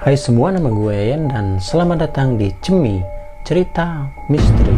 Hai semua, nama gue Yayan dan selamat datang di Cemi Cerita Misteri.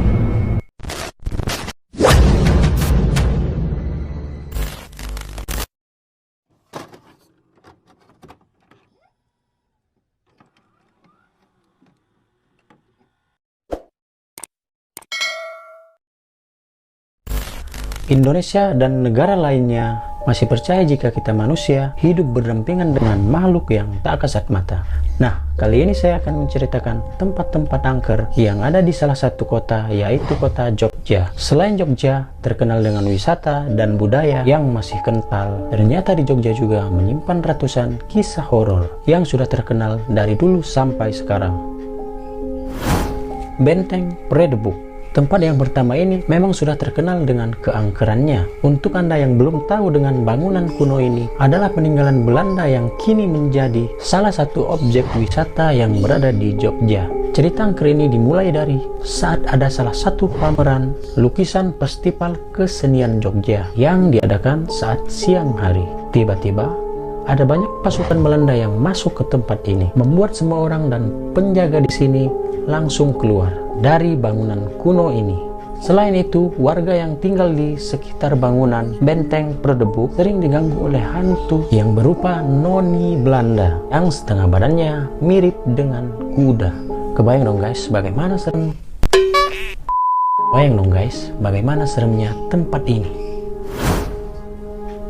Indonesia dan negara lainnya masih percaya jika kita manusia hidup berdampingan dengan makhluk yang tak kasat mata. Nah, kali ini saya akan menceritakan tempat-tempat angker yang ada di salah satu kota, yaitu kota Jogja. Selain Jogja terkenal dengan wisata dan budaya yang masih kental, ternyata di Jogja juga menyimpan ratusan kisah horor yang sudah terkenal dari dulu sampai sekarang. Benteng Predebuk. Tempat yang pertama ini memang sudah terkenal dengan keangkerannya. Untuk Anda yang belum tahu dengan bangunan kuno ini, adalah peninggalan Belanda yang kini menjadi salah satu objek wisata yang berada di Jogja. Cerita angker ini dimulai dari saat ada salah satu pameran lukisan festival kesenian Jogja yang diadakan saat siang hari. Tiba-tiba ada banyak pasukan Belanda yang masuk ke tempat ini, membuat semua orang dan penjaga di sini langsung keluar dari bangunan kuno ini. Selain itu, warga yang tinggal di sekitar bangunan Benteng Predebuk sering diganggu oleh hantu yang berupa noni Belanda yang setengah badannya mirip dengan kuda. Kebayang dong guys, bagaimana seremnya tempat ini.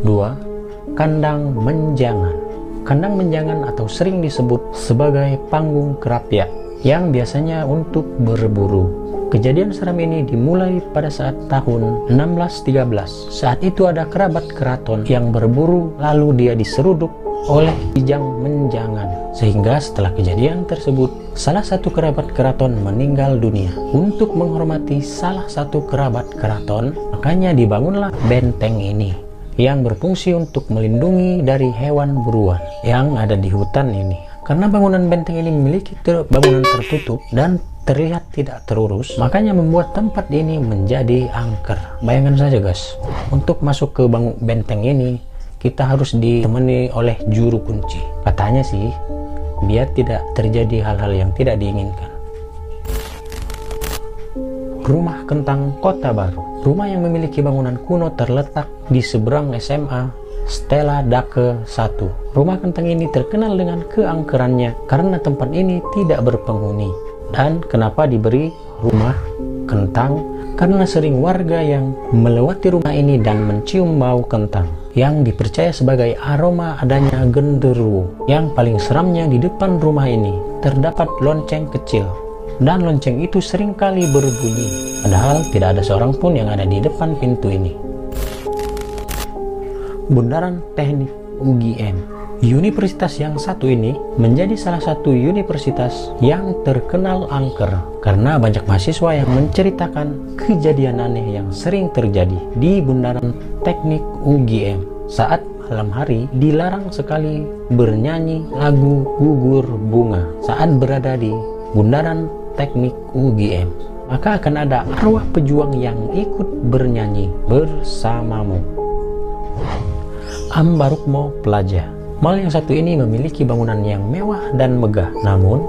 2. Kandang Menjangan. Kandang Menjangan atau sering disebut sebagai panggung kerapiak yang biasanya untuk berburu. Kejadian seram ini dimulai pada saat tahun 1613. Saat itu ada kerabat keraton yang berburu, lalu dia diseruduk oleh Kijang Menjangan. Sehingga setelah kejadian tersebut, salah satu kerabat keraton meninggal dunia. Untuk menghormati salah satu kerabat keraton, makanya dibangunlah benteng ini yang berfungsi untuk melindungi dari hewan buruan yang ada di hutan ini. Karena bangunan benteng ini memiliki bangunan tertutup dan terlihat tidak terurus, makanya membuat tempat ini menjadi angker. Bayangkan saja guys, untuk masuk ke benteng ini kita harus ditemani oleh juru kunci. Katanya sih, biar tidak terjadi hal-hal yang tidak diinginkan. Rumah Kentang Kota Baru. Rumah yang memiliki bangunan kuno terletak di seberang SMA Stella Dake 1. Rumah kentang ini terkenal dengan keangkerannya karena tempat ini tidak berpenghuni. Dan kenapa diberi rumah kentang? Karena sering warga yang melewati rumah ini dan mencium bau kentang yang dipercaya sebagai aroma adanya genderuwo. Yang paling seramnya, di depan rumah ini terdapat lonceng kecil, dan lonceng itu seringkali berbunyi, padahal tidak ada seorang pun yang ada di depan pintu ini. Bundaran Teknik UGM. Universitas yang satu ini menjadi salah satu universitas yang terkenal angker karena banyak mahasiswa yang menceritakan kejadian aneh yang sering terjadi di Bundaran Teknik UGM. Saat malam hari dilarang sekali bernyanyi lagu Gugur Bunga saat berada di Bundaran Teknik UGM. Maka akan ada arwah pejuang yang ikut bernyanyi bersamamu. Ambarukmo Plaza. Mal yang satu ini memiliki bangunan yang mewah dan megah, namun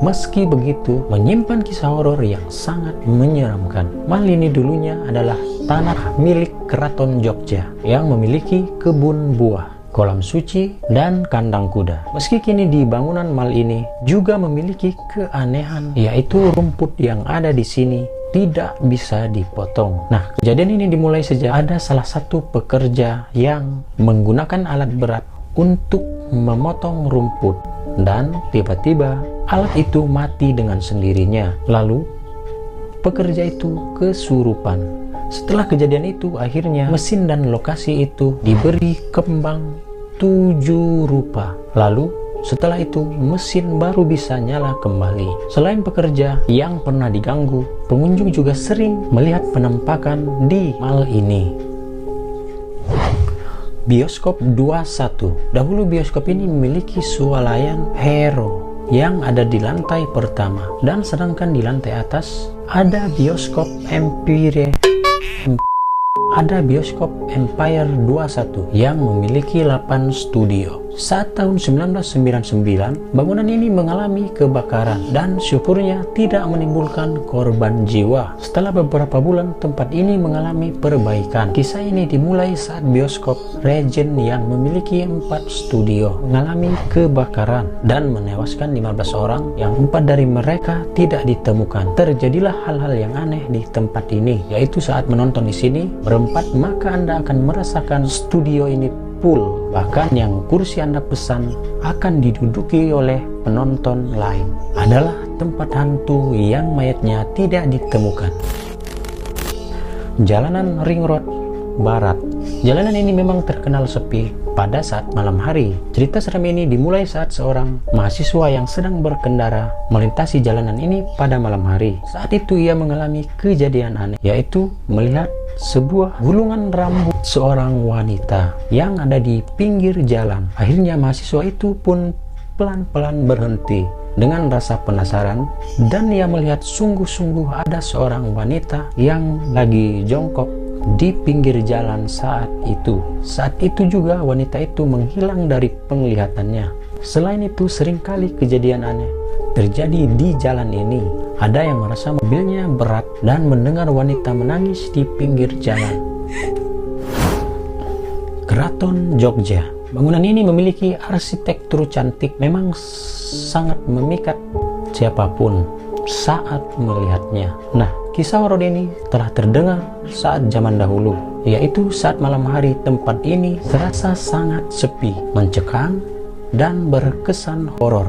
meski begitu menyimpan kisah horor yang sangat menyeramkan. Mal ini dulunya adalah tanah milik Keraton Jogja yang memiliki kebun buah, kolam suci, dan kandang kuda. Meski kini di bangunan mal ini juga memiliki keanehan, yaitu rumput yang ada di sini tidak bisa dipotong. Nah, kejadian ini dimulai sejak ada salah satu pekerja yang menggunakan alat berat untuk memotong rumput, dan tiba-tiba alat itu mati dengan sendirinya. Lalu pekerja itu kesurupan. Setelah kejadian itu, akhirnya mesin dan lokasi itu diberi kembang 7 rupa. Lalu setelah itu mesin baru bisa nyala kembali. Selain pekerja yang pernah diganggu, pengunjung juga sering melihat penampakan di mal ini. Bioskop 21. Dahulu bioskop ini memiliki swalayan Hero yang ada di lantai pertama, dan sedangkan di lantai atas ada bioskop Empire Empire 21 yang memiliki 8 studio. Saat tahun 1999, bangunan ini mengalami kebakaran dan syukurnya tidak menimbulkan korban jiwa. Setelah beberapa bulan, tempat ini mengalami perbaikan. Kisah ini dimulai saat bioskop Regent yang memiliki 4 studio mengalami kebakaran dan menewaskan 15 orang yang 4 dari mereka tidak ditemukan. Terjadilah hal-hal yang aneh di tempat ini, yaitu saat menonton di sini berempat, maka Anda akan merasakan studio ini full, bahkan yang kursi Anda pesan akan diduduki oleh penonton lain. Adalah tempat hantu yang mayatnya tidak ditemukan. Jalanan Ring Road Barat. Jalanan ini memang terkenal sepi pada saat malam hari. Cerita seram ini dimulai saat seorang mahasiswa yang sedang berkendara melintasi jalanan ini pada malam hari. Saat itu ia mengalami kejadian aneh, yaitu melihat sebuah gulungan rambut seorang wanita yang ada di pinggir jalan. Akhirnya mahasiswa itu pun pelan-pelan berhenti dengan rasa penasaran, dan ia melihat sungguh-sungguh ada seorang wanita yang lagi jongkok di pinggir jalan saat itu. Saat itu juga wanita itu menghilang dari penglihatannya. Selain itu, seringkali kejadian aneh terjadi di jalan ini. Ada yang merasa mobilnya berat dan mendengar wanita menangis di pinggir jalan. Keraton Jogja. Bangunan ini memiliki arsitektur cantik, memang sangat memikat siapapun saat melihatnya. Nah, kisah horor ini telah terdengar saat zaman dahulu, yaitu saat malam hari tempat ini terasa sangat sepi, mencekam, dan berkesan horor.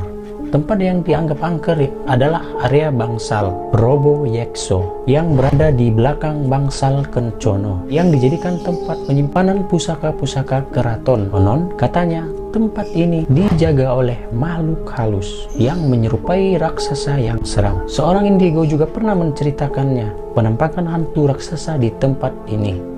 Tempat yang dianggap angker adalah area bangsal Robo Yekso yang berada di belakang bangsal Kencono, yang dijadikan tempat penyimpanan pusaka-pusaka keraton. Konon katanya tempat ini dijaga oleh makhluk halus yang menyerupai raksasa yang seram. Seorang indigo juga pernah menceritakannya penampakan hantu raksasa di tempat ini.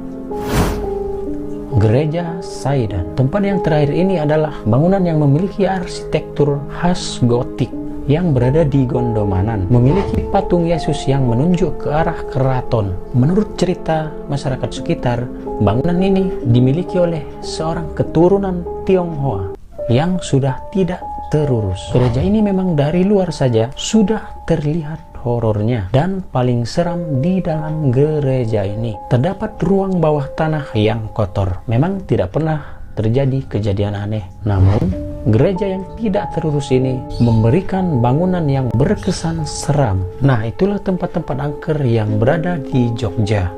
Gereja Saidan. Tempat yang terakhir ini adalah bangunan yang memiliki arsitektur khas gotik yang berada di Gondomanan, memiliki patung Yesus yang menunjuk ke arah keraton. Menurut cerita masyarakat sekitar, bangunan ini dimiliki oleh seorang keturunan Tionghoa yang sudah tidak terurus. Gereja ini memang dari luar saja sudah terlihat horornya, dan paling seram di dalam gereja ini terdapat ruang bawah tanah yang kotor. Memang tidak pernah terjadi kejadian aneh, namun gereja yang tidak terurus ini memberikan bangunan yang berkesan seram. Nah, itulah tempat-tempat angker yang berada di Jogja.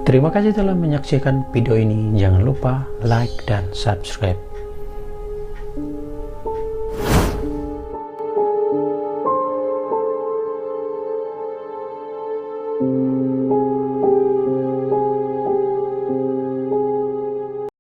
Terima kasih telah menyaksikan video ini. Jangan lupa like dan subscribe.